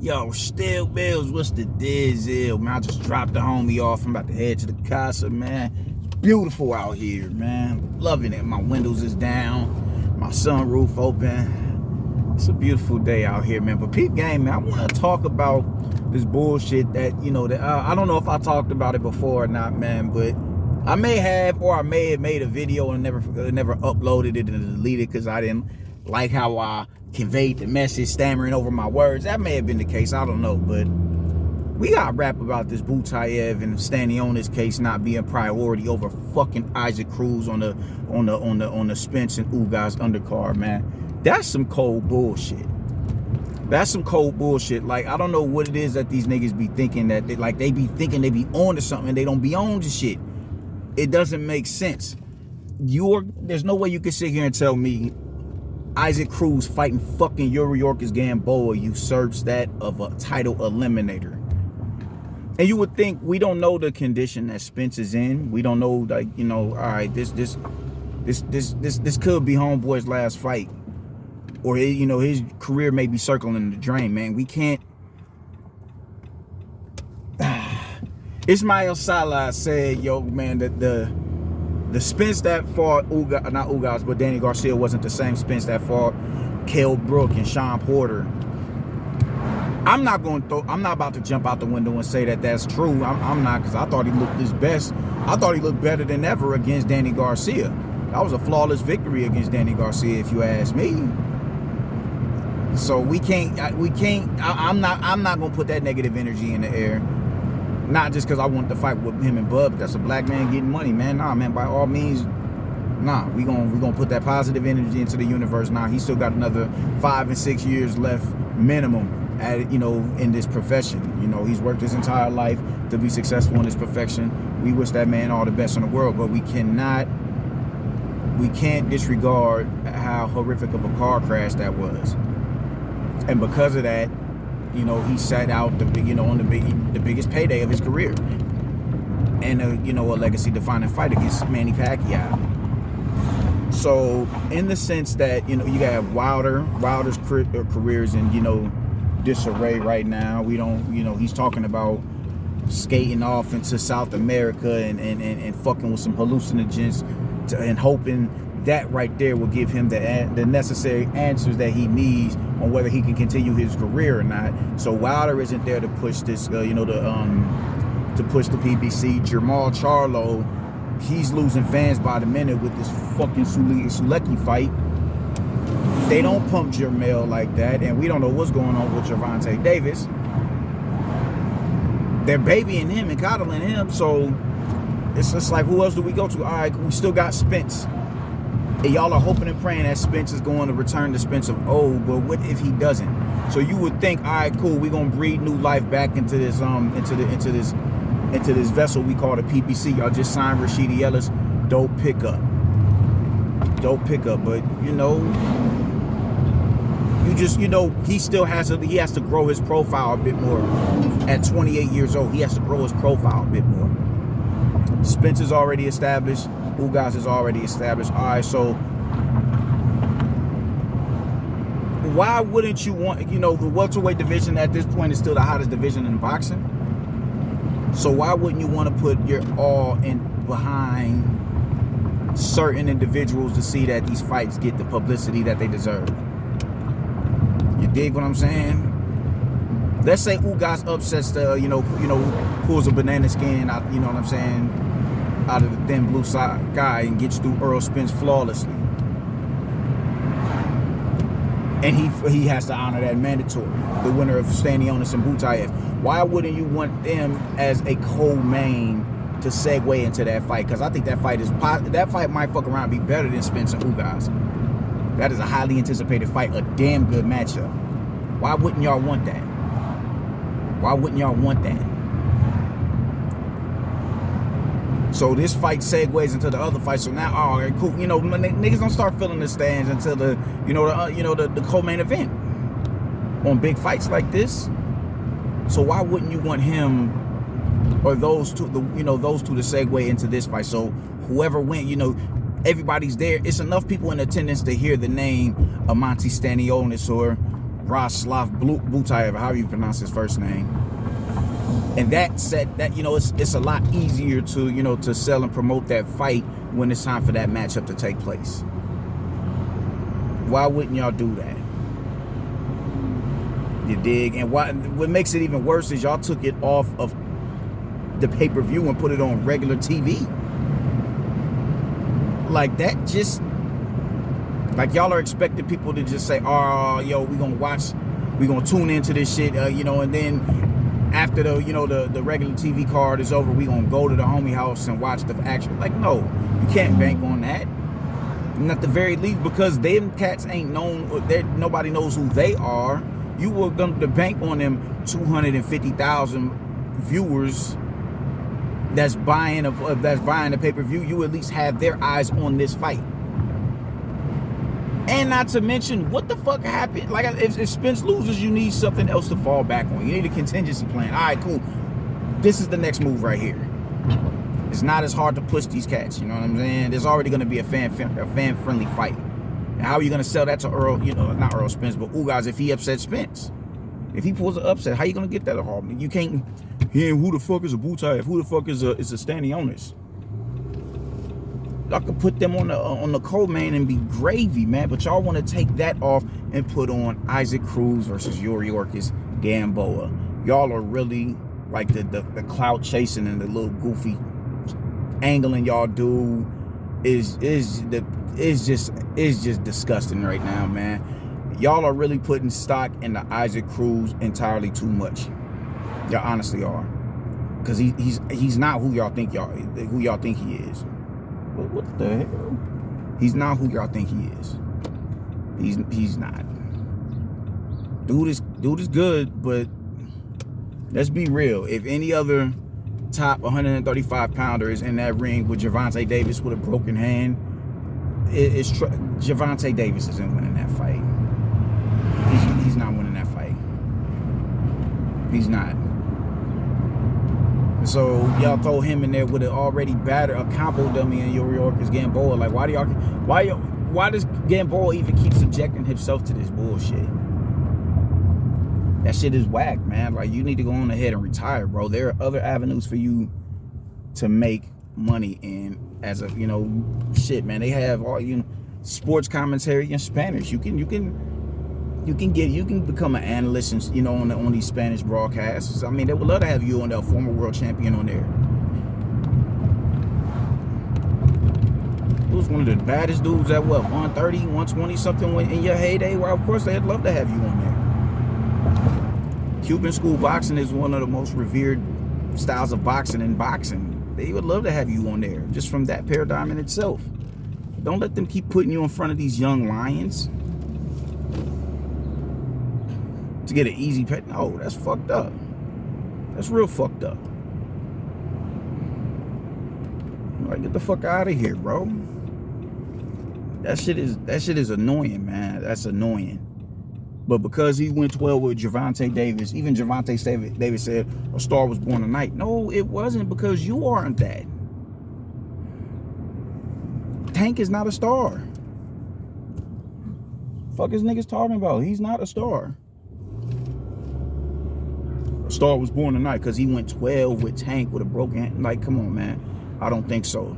Yo, still Bills, what's the dizzle, man? I just dropped the homie off. I'm about to head to the casa, man. It's beautiful out here, man. Loving it. My windows is down, my sunroof open. It's a beautiful day out here, man. But peep game, man, I want to talk about this bullshit that, that I don't know if I talked about it before or not, man, but I may have, or I may have made a video and never uploaded it and deleted because I didn't like how I conveyed the message, stammering over my words. That may have been the case, I don't know, but we gotta rap about this Butayev and Stanionis case not being priority over fucking Isaac Cruz on the Spence and Ugas undercard, man. That's some cold bullshit. That's some cold bullshit. Like, I don't know what it is that these niggas be thinking, that they be thinking they be on to something and they don't be on to shit. It doesn't make sense. There's no way you can sit here and tell me Isaac Cruz fighting fucking Yuriorkis Gamboa usurps that of a title eliminator. And you would think we don't know the condition that Spence is in. We don't know, like, all right, this could be homeboy's last fight, or his career may be circling the drain, man. We can't. Ismail Salah said, yo, man, that the Spence that fought not Ugas, but Danny Garcia wasn't the same Spence that fought Kell Brook and Sean Porter. I'm not about to jump out the window and say that that's true. I'm not, because I thought he looked his best. I thought he looked better than ever against Danny Garcia. That was a flawless victory against Danny Garcia, if you ask me. So I'm not gonna put that negative energy in the air. Not just because I want to fight with him and Bud, but that's a black man getting money, man. Nah, man, by all means, nah, we gonna put that positive energy into the universe. Nah, he still got another 5 and 6 years left minimum at in this profession. He's worked his entire life to be successful in this profession. We wish that man all the best in the world, but we can't disregard how horrific of a car crash that was. And because of that, he sat out on the biggest payday of his career, and a legacy-defining fight against Manny Pacquiao. So, in the sense that you got Wilder's careers in disarray right now. We don't, he's talking about skating off into South America and fucking with some hallucinogens, and hoping that right there will give him the necessary answers that he needs on whether he can continue his career or not. So Wilder isn't there to push this, to push the PBC. Jermall Charlo, he's losing fans by the minute with this fucking Sulecki fight. They don't pump Jermell like that, and we don't know what's going on with Gervonta Davis. They're babying him and coddling him, so it's just like, who else do we go to? All right, we still got Spence. And y'all are hoping and praying that Spence is going to return to Spence of old, but what if he doesn't? So you would think, all right, cool, we're gonna breathe new life back into this into this vessel we call the PBC. Y'all just signed Rashidi Ellis, dope pickup, but he still has to grow his profile a bit more. At 28 years old, he has to grow his profile a bit more. Spence is already established. Ugas is already established. All right, so why wouldn't you want, the welterweight division at this point is still the hottest division in boxing. So why wouldn't you want to put your all in behind certain individuals to see that these fights get the publicity that they deserve? You dig what I'm saying? Let's say Ugas upsets the, pulls a banana skin out, you know what I'm saying, out of the thin blue sky and gets through Earl Spence flawlessly. And he has to honor that mandatory, the winner of Stanionis and Butayev. Why wouldn't you want them as a co-main to segue into that fight? Because I think that fight might fuck around and be better than Spence and Ugas. That is a highly anticipated fight, a damn good matchup. Why wouldn't y'all want that? Why wouldn't y'all want that? So this fight segues into the other fight. So now, all right, cool. Niggas don't start filling the stands until the co-main event on big fights like this. So why wouldn't you want him or those two to segue into this fight? So whoever went, everybody's there. It's enough people in attendance to hear the name of Monty Stanionis or Roslav Butaev, however you pronounce his first name. And that said that, you know, it's a lot easier to, you know, to sell and promote that fight when it's time for that matchup to take place. Why wouldn't y'all do that? You dig? And what makes it even worse is y'all took it off of the pay-per-view and put it on regular TV. Like that just, like y'all are expecting people to just say, oh, yo, we gonna tune into this shit, you know, and then after the, you know, the regular TV card is over, we gonna go to the homie house and watch the action. Like, no, you can't bank on that. And at the very least, because them cats ain't known, nobody knows who they are, you were going to bank on them 250,000 viewers that's buying the pay-per-view. You at least have their eyes on this fight. And not to mention, what the fuck happened? Like, if Spence loses, you need something else to fall back on. You need a contingency plan. All right, cool. This is the next move right here. It's not as hard to push these cats. You know what I'm saying? There's already going to be a fan-friendly fight. And how are you going to sell that to Earl? You know, not Earl Spence, but Ugas if he upsets Spence? If he pulls an upset, how you going to get that at home? You can't. Who the fuck is a Butaev? Who the fuck is a standing honest? Y'all could put them on the co-main and be gravy, man. But y'all want to take that off and put on Isaac Cruz versus Yuriorkis Gamboa. Y'all are really like the clout chasing and the little goofy angling y'all do is just disgusting right now, man. Y'all are really putting stock in the Isaac Cruz entirely too much. Y'all honestly are, because he's not who y'all think he is. What the hell? He's not who y'all think he is. He's not. Dude is good, but let's be real. If any other top 135 pounder is in that ring with Gervonta Davis with a broken hand, Gervonta Davis isn't winning that fight. He's not winning that fight. He's not. So y'all throw him in there with an already battered, a combo dummy in Yuriorkis Gamboa. Like, why does Gamboa even keep subjecting himself to this bullshit? That shit is whack, man. Like, you need to go on ahead and retire, bro. There are other avenues for you to make money in as a, you know, shit, man. They have all, you know, sports commentary in Spanish. You can become an analyst and, you know, on these Spanish broadcasts. I mean, they would love to have you on there, former world champion on there. He was one of the baddest dudes at what, 130, 120 something in your heyday? Well, of course they'd love to have you on there. Cuban school boxing is one of the most revered styles of boxing in boxing. They would love to have you on there, just from that paradigm in itself. Don't let them keep putting you in front of these young lions to get an easy pay. No, that's fucked up. That's real fucked up. Like, get the fuck out of here, bro. That shit is annoying, man. That's annoying. But because he went 12 with Gervonta Davis, even Gervonta Davis said a star was born tonight. No, it wasn't, because you aren't that. Tank is not a star. Fuck is niggas talking about? He's not a star. A star was born tonight because he went 12 with Tank with a broken hand. Like, come on, man. I don't think so.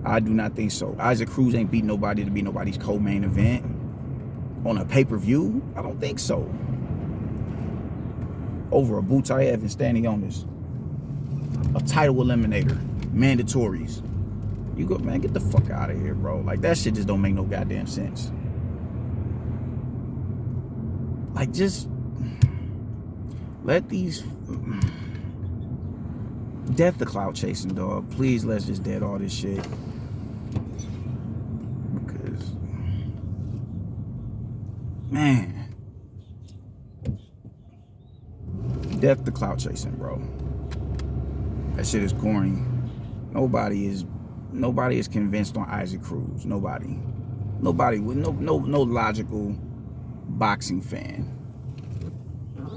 I do not think so. Isaac Cruz ain't beat nobody to be nobody's co-main event on a pay-per-view. I don't think so. Over a Butaev and standing on this. A title eliminator. Mandatories. You go, man, get the fuck out of here, bro. Like, that shit just don't make no goddamn sense. Like, just let these death the clout chasing, dog. Please, let's just dead all this shit. Because, man, death the clout chasing, bro. That shit is corny. Nobody is convinced on Isaac Cruz. Nobody with no logical boxing fan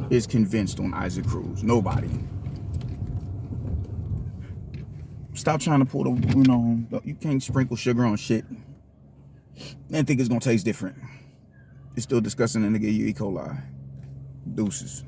is convinced on Isaac Cruz. Nobody. Stop trying to pull the, you know, you can't sprinkle sugar on shit and think it's gonna taste different. It's still disgusting and to give you E. coli. Deuces.